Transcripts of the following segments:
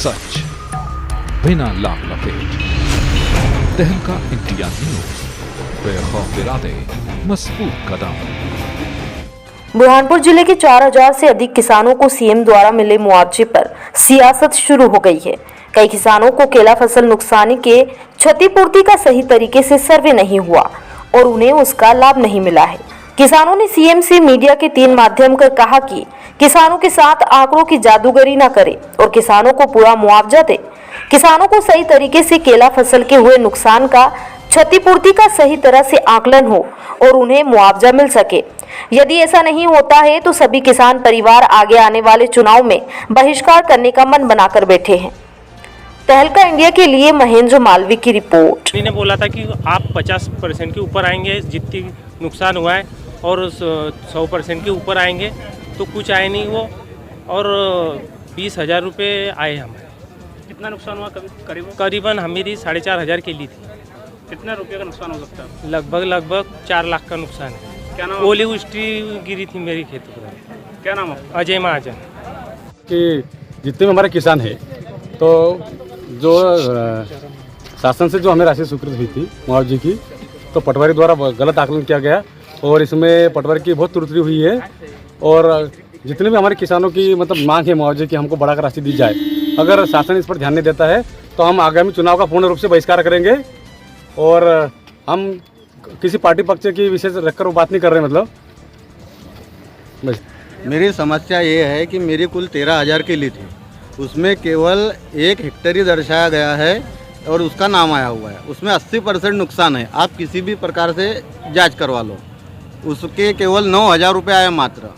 सच बिना लाभ लपेट। तहलका इंडिया न्यूज, बेखौफ इरादे, मजबूत कदम। बुरहानपुर जिले के 4000 से अधिक किसानों को सीएम द्वारा मिले मुआवजे पर सियासत शुरू हो गई है। कई किसानों को केला फसल नुकसानी के क्षतिपूर्ति का सही तरीके से सर्वे नहीं हुआ और उन्हें उसका लाभ नहीं मिला है। किसानों ने सीएम से मीडिया के 3 माध्यम कर कहा कि किसानों के साथ आंकड़ों की जादूगरी न करे और किसानों को पूरा मुआवजा दे। किसानों को सही तरीके से केला फसल के हुए नुकसान का क्षतिपूर्ति का सही तरह से आकलन हो और उन्हें मुआवजा मिल सके। यदि ऐसा नहीं होता है तो सभी किसान परिवार आगे आने वाले चुनाव में बहिष्कार करने का मन बनाकर बैठे हैं। तहलका इंडिया के लिए महेंद्र मालवी की रिपोर्ट। ने बोला था कि आप 50% के ऊपर आएंगे जितनी नुकसान हुआ है और 100% के ऊपर आएंगे, तो कुछ आए नहीं वो, और 20,000 रुपये आए हमें। कितना नुकसान हुआ करीबन मेरी 4,500 के लिए थी। कितना रुपये का नुकसान हो सकता है? लगभग 4 लाख का नुकसान है। क्या नाम? ओली उष्टी गिरी थी मेरी खेतों पर। क्या नाम है? अजय महाजन। कि जितने भी हमारे किसान हैं, तो जो शासन से जो हमें राशि स्वीकृत हुई थी मुआवजे की, तो पटवारी द्वारा गलत आकलन किया गया और इसमें पटवारी की बहुत त्रुटि हुई है। और जितने भी हमारे किसानों की मतलब मांग है मुआवजे की, हमको बढ़ाकर राशि दी जाए। अगर शासन इस पर ध्यान नहीं देता है तो हम आगामी चुनाव का पूर्ण रूप से बहिष्कार करेंगे। और हम किसी पार्टी पक्ष की विशेष रखकर वो बात नहीं कर रहे, मतलब बस। मेरी समस्या ये है कि मेरी कुल 13,000 की ली थी, उसमें केवल 1 हेक्टेयर ही दर्शाया गया है और उसका नाम आया हुआ है। उसमें 80% नुकसान है। आप किसी भी प्रकार से जांच करवा लो, उसके केवल 9,000 रुपये आए मात्र।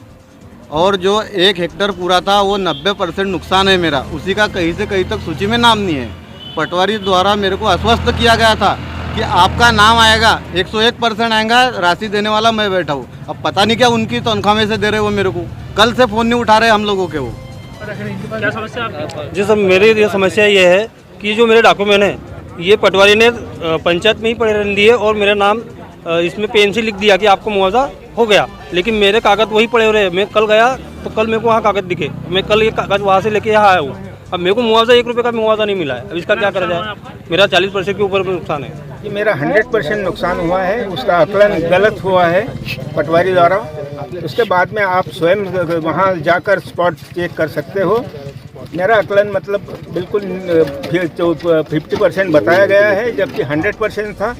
और जो 1 हेक्टेयर पूरा था वो 90% नुकसान है मेरा, उसी का कहीं से कहीं तक सूची में नाम नहीं है। पटवारी द्वारा मेरे को आश्वस्त किया गया था कि आपका नाम आएगा, 101% आएगा, राशि देने वाला मैं बैठा हूँ। अब पता नहीं क्या उनकी तनख्वाह में से दे रहे वो मेरे को, कल से फ़ोन नहीं उठा रहे हम लोगों के वो। क्या समस्या आपकी? जी सर, मेरी ये समस्या ये है कि जो मेरे डॉक्यूमेंट हैं ये पटवारी ने पंचायत में ही पड़े रहने दिए और मेरा नाम इसमें पेन से लिख दिया कि आपको मुआवजा हो गया, लेकिन मेरे कागज़ वही पड़े हुए। मैं कल गया तो कल मेरे को वहाँ कागज़ दिखे, मैं कल ये कागज़ वहाँ से लेके यहाँ आया हूँ। अब मेरे को मुआवजा 1 रुपये का मुआवजा नहीं मिला है। अब इसका क्या करा जाए? मेरा 40% के ऊपर नुकसान है। ये मेरा 100% नुकसान हुआ है, उसका आकलन गलत हुआ है पटवारी द्वारा। उसके बाद में आप स्वयं वहाँ जाकर स्पॉट चेक कर सकते हो। मेरा आकलन मतलब बिल्कुल 50% बताया गया है, जबकि 100% था।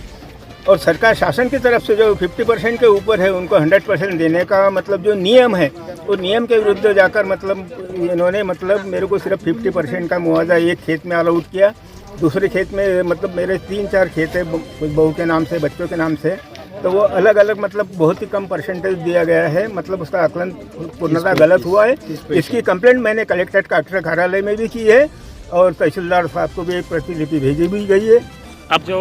और सरकार शासन की तरफ से जो 50% के ऊपर है उनको 100% देने का मतलब जो नियम है, वो नियम के विरुद्ध जाकर मतलब इन्होंने मतलब मेरे को सिर्फ 50% का मुआवजा एक खेत में अलाउड किया। दूसरे खेत में मतलब मेरे 3-4 खेत है बहू के नाम से, बच्चों के नाम से, तो वो अलग अलग मतलब बहुत ही कम परसेंटेज दिया गया है। मतलब उसका आकलन पूर्णतः गलत हुआ है। इसकी कंप्लेंट मैंने कलेक्ट्रेट कलेक्टर कार्यालय में भी की है और तहसीलदार साहब को भी एक प्रतिलिपि भेजी भी गई है। अब जो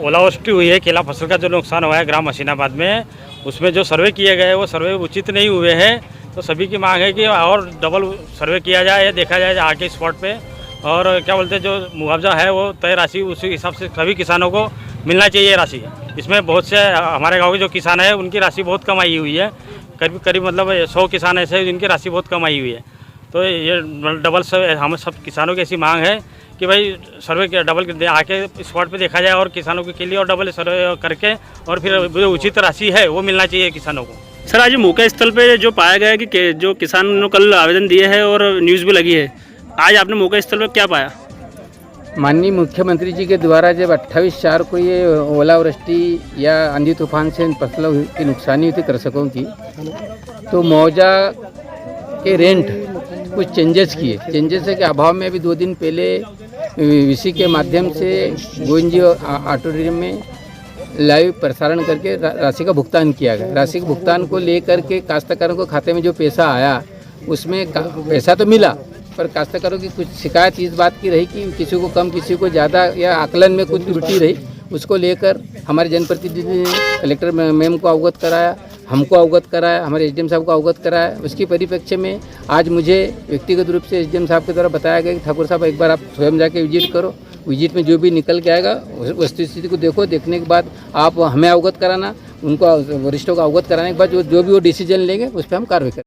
ओलावृष्टि हुई है, केला फसल का जो नुकसान हुआ है ग्राम हसीनाबाद में, उसमें जो सर्वे किए गए वो सर्वे उचित नहीं हुए हैं। तो सभी की मांग है कि और डबल सर्वे किया जाए या देखा जाए आके स्पॉट पे, और क्या बोलते हैं जो मुआवजा है वो तय राशि उसी हिसाब से सभी किसानों को मिलना चाहिए राशि। इसमें बहुत से हमारे गाँव के जो किसान हैं उनकी राशि बहुत कम आई हुई है, करीब मतलब 100 किसान ऐसे जिनकी राशि बहुत कम आई हुई है। तो ये डबल सर्वे, हम सब किसानों की ऐसी मांग है कि भाई सर्वे के डबल आके स्पॉट पे देखा जाए और किसानों के लिए और डबल सर्वे करके और फिर जो उचित राशि है वो मिलना चाहिए किसानों को। सर, आज मौका स्थल पे जो पाया गया है कि जो किसानों ने कल आवेदन दिए हैं और न्यूज़ भी लगी है, आज आपने मौका स्थल पर क्या पाया? माननीय मुख्यमंत्री जी के द्वारा जब 28/4 को ये ओलावृष्टि या आंधी तूफान से फसलों की नुकसानी हुई थी कृषकों की, तो मुआवजा के रेंट कुछ चेंजेस किए। चेंजेस के अभाव में अभी 2 दिन पहले वीसी के माध्यम से गोविंद ऑडिटोरियम में लाइव प्रसारण करके राशि का भुगतान किया गया। राशि के भुगतान को लेकर के काश्तकारों को खाते में जो पैसा आया उसमें पैसा तो मिला, पर काश्तकारों की कुछ शिकायत इस बात की रही कि किसी को कम किसी को ज़्यादा या आकलन में कुछ त्रुटि रही। उसको लेकर हमारे जनप्रतिनिधि ने कलेक्टर मैम को अवगत कराया, हमको अवगत कराया, हमारे एसडीएम साहब को अवगत कराया। उसकी परिप्रेक्ष्य में आज मुझे व्यक्तिगत रूप से एसडीएम साहब के द्वारा बताया गया कि ठाकुर साहब एक बार आप स्वयं जाके विजिट करो, विजिट में जो भी निकल के आएगा वस्तुस्थिति को देखो, देखने के बाद आप हमें अवगत कराना, उनको वरिष्ठों को अवगत कराने के बाद जो भी वो डिसीजन लेंगे उस पर हम कार्रवाई करें।